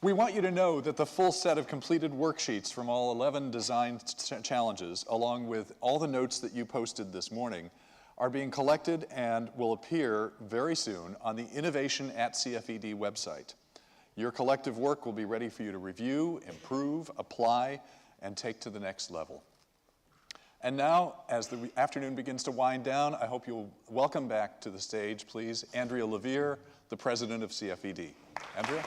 We want you to know that the full set of completed worksheets from all 11 design challenges, along with all the notes that you posted this morning, are being collected and will appear very soon on the Innovation at CFED website. Your collective work will be ready for you to review, improve, apply, and take to the next level. And now, as the afternoon begins to wind down, I hope you'll welcome back to the stage, please, Andrea Levere, the president of CFED. Andrea?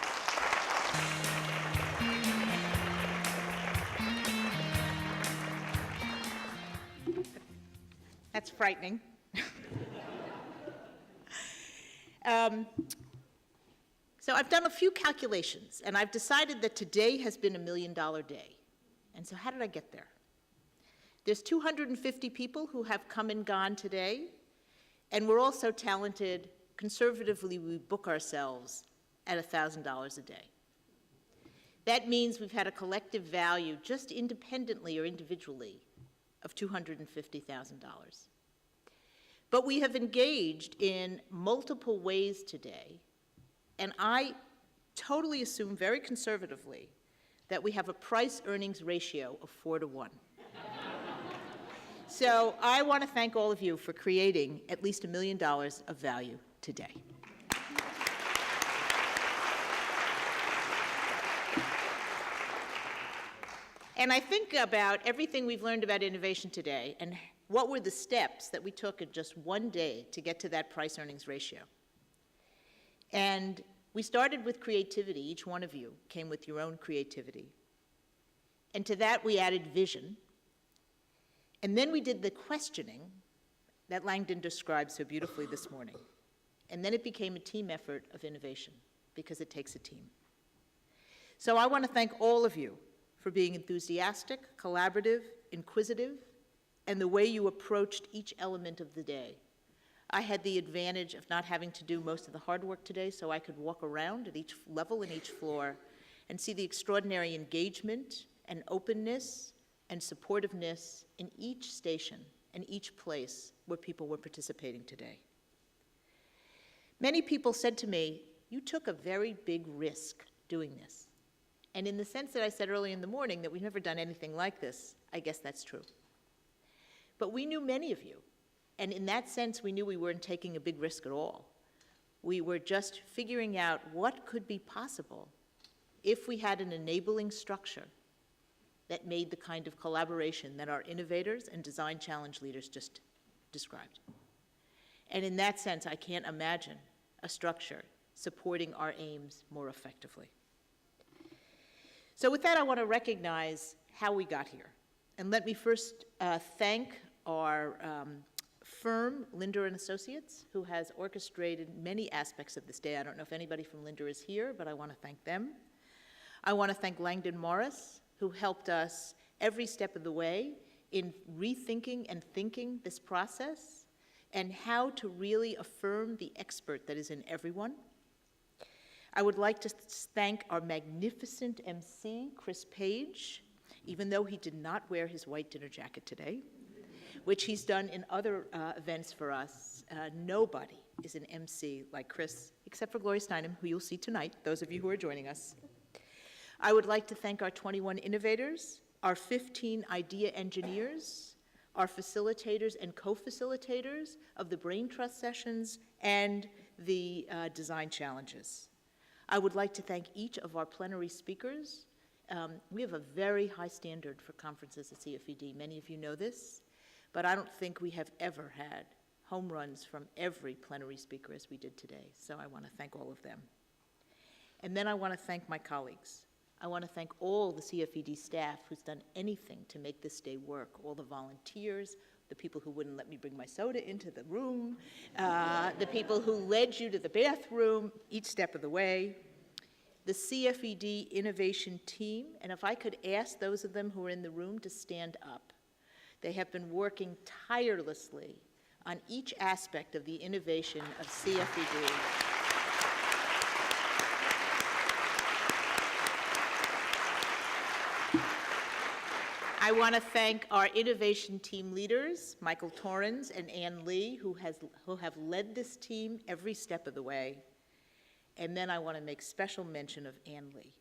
That's frightening. So I've done a few calculations, and I've decided that today has been $1 million day. And so how did I get there? There's 250 people who have come and gone today, and we're all so talented, conservatively we book ourselves at $1,000 a day. That means we've had a collective value, just independently or individually, of $250,000. But we have engaged in multiple ways today, and I totally assume very conservatively that we have a price-earnings ratio of 4 to 1. So I want to thank all of you for creating at least $1 million of value today. And I think about everything we've learned about innovation today and what were the steps that we took in just one day to get to that price-earnings ratio. And we started with creativity. Each one of you came with your own creativity. And to that we added vision. And then we did the questioning that Langdon described so beautifully this morning. And then it became a team effort of innovation, because it takes a team. So I want to thank all of you for being enthusiastic, collaborative, inquisitive, and the way you approached each element of the day. I had the advantage of not having to do most of the hard work today, so I could walk around at each level and each floor and see the extraordinary engagement and openness and supportiveness in each station and each place where people were participating today. Many people said to me, "You took a very big risk doing this." And in the sense that I said early in the morning that we've never done anything like this, I guess that's true. But we knew many of you, and in that sense we knew we weren't taking a big risk at all. We were just figuring out what could be possible if we had an enabling structure that made the kind of collaboration that our innovators and design challenge leaders just described. And in that sense, I can't imagine a structure supporting our aims more effectively. So with that, I want to recognize how we got here. And let me first thank our firm, Linder & Associates, who has orchestrated many aspects of this day. I don't know if anybody from Linder is here, but I want to thank them. I want to thank Langdon Morris, who helped us every step of the way in rethinking and thinking this process and how to really affirm the expert that is in everyone. I would like to thank our magnificent MC, Chris Page, even though he did not wear his white dinner jacket today, which he's done in other events for us. Nobody is an MC like Chris, except for Gloria Steinem, who you'll see tonight, those of you who are joining us. I would like to thank our 21 innovators, our 15 idea engineers, our facilitators and co-facilitators of the Brain Trust sessions and the design challenges. I would like to thank each of our plenary speakers. We have a very high standard for conferences at CFED. Many of you know this, but I don't think we have ever had home runs from every plenary speaker as we did today, so I want to thank all of them. And then I want to thank my colleagues. I want to thank all the CFED staff who's done anything to make this day work, all the volunteers, the people who wouldn't let me bring my soda into the room, the people who led you to the bathroom each step of the way, the CFED innovation team, and if I could ask those of them who are in the room to stand up. They have been working tirelessly on each aspect of the innovation of CFED. I want to thank our innovation team leaders, Michael Torrens and Ann Lee, who have led this team every step of the way. And then I want to make special mention of Ann Lee,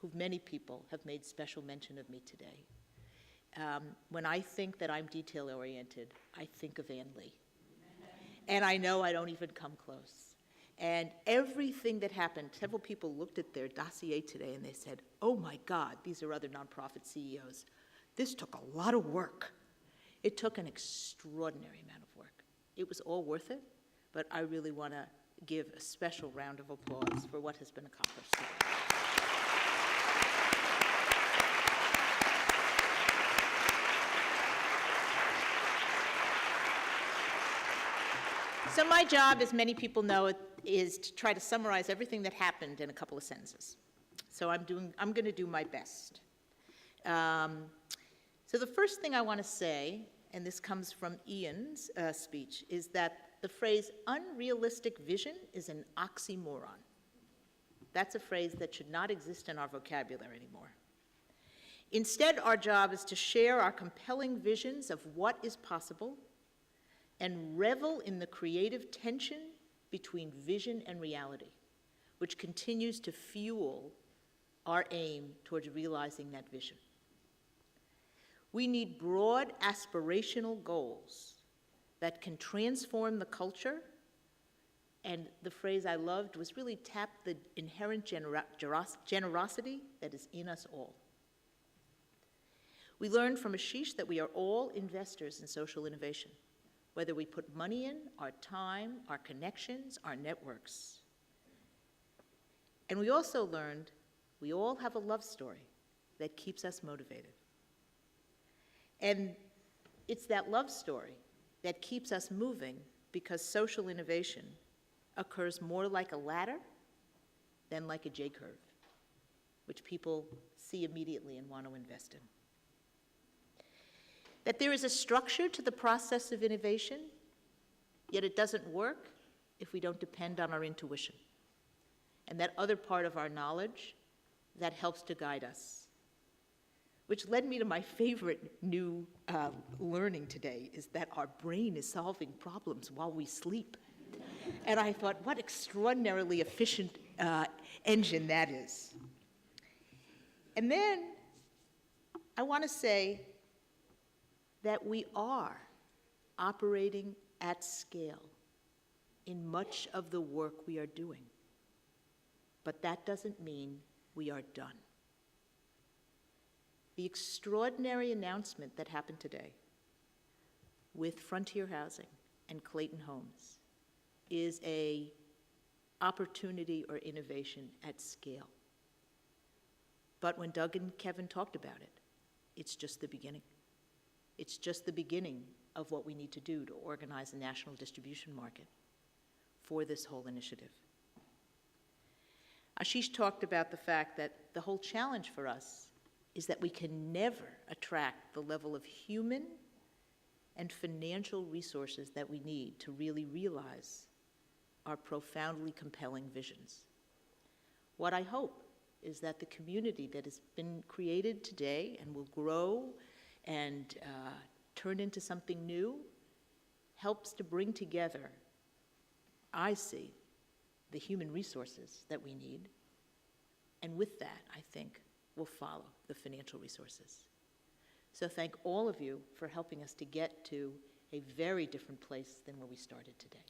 who many people have made special mention of me today. When I think that I'm detail-oriented, I think of Ann Lee. And I know I don't even come close. And everything that happened, several people looked at their dossier today and they said, oh my God, these are other nonprofit CEOs. This took a lot of work. It took an extraordinary amount of work. It was all worth it, but I really want to give a special round of applause for what has been accomplished today. So my job, as many people know, is to try to summarize everything that happened in a couple of sentences. So I'm going to do my best. So the first thing I want to say, and this comes from Ian's speech, is that the phrase unrealistic vision is an oxymoron. That's a phrase that should not exist in our vocabulary anymore. Instead, our job is to share our compelling visions of what is possible and revel in the creative tension between vision and reality, which continues to fuel our aim towards realizing that vision. We need broad aspirational goals that can transform the culture, and the phrase I loved was really tap the inherent generosity that is in us all. We learned from Ashish that we are all investors in social innovation, whether we put money in, our time, our connections, our networks. And we also learned we all have a love story that keeps us motivated. And it's that love story that keeps us moving, because social innovation occurs more like a ladder than like a J-curve, which people see immediately and want to invest in. That there is a structure to the process of innovation, yet it doesn't work if we don't depend on our intuition, and that other part of our knowledge that helps to guide us. Which led me to my favorite new learning today, is that our brain is solving problems while we sleep. And I thought, what extraordinarily efficient engine that is. And then I want to say that we are operating at scale in much of the work we are doing. But that doesn't mean we are done. The extraordinary announcement that happened today with Frontier Housing and Clayton Homes is an opportunity or innovation at scale. But when Doug and Kevin talked about it, it's just the beginning. It's just the beginning of what we need to do to organize a national distribution market for this whole initiative. Ashish talked about the fact that the whole challenge for us is that we can never attract the level of human and financial resources that we need to really realize our profoundly compelling visions. What I hope is that the community that has been created today and will grow and turn into something new helps to bring together, I see, the human resources that we need. And with that, I think, will follow the financial resources. So thank all of you for helping us to get to a very different place than where we started today.